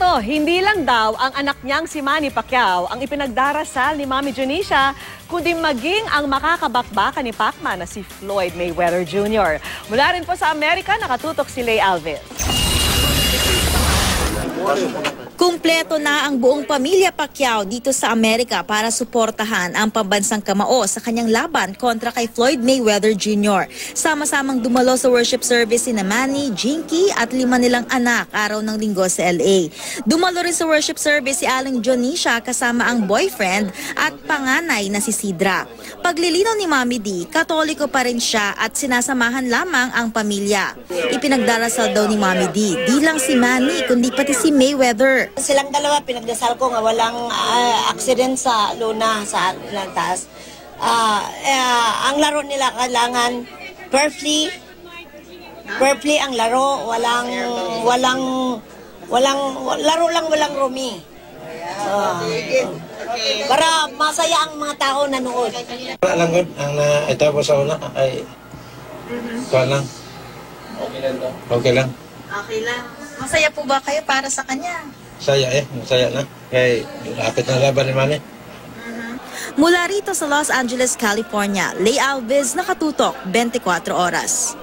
Eto, hindi lang daw ang anak niyang si Manny Pacquiao ang ipinagdarasal ni Mami Junisha, kundi maging ang makakabakbakan ni Pacman na si Floyd Mayweather Jr. Mula rin po sa Amerika, nakatutok si Lay Alves. Kumpleto na ang buong pamilya Pacquiao dito sa Amerika para suportahan ang pambansang kamao sa kanyang laban kontra kay Floyd Mayweather Jr. Sama-samang dumalo sa worship service sina Manny, Jinky at 5 nilang anak araw ng Linggo sa LA. Dumalo rin sa worship service si Aling Junisha kasama ang boyfriend at panganay na si Sidra. Paglilinaw ni Mami D, Katoliko pa rin siya at sinasamahan lamang ang pamilya. Ipinagdarasal daw ni Mami D, di lang si Manny kundi pati si Mayweather. Silang dalawa, pinagdasal ko nga walang accident sa luna sa taas. Ang laro nila kailangan perfectly ang laro, laro lang walang rumi. Para masaya ang mga tao nanood. Wala lang yun, ang naitabo sa una ay kuha lang. Okay lang. Okay lang. Masaya po ba kayo para sa kanya? Masaya na. Kaya lapit na laban ni Manny. Mula rito sa Los Angeles, California, Lay Alves, nakatutok 24 oras.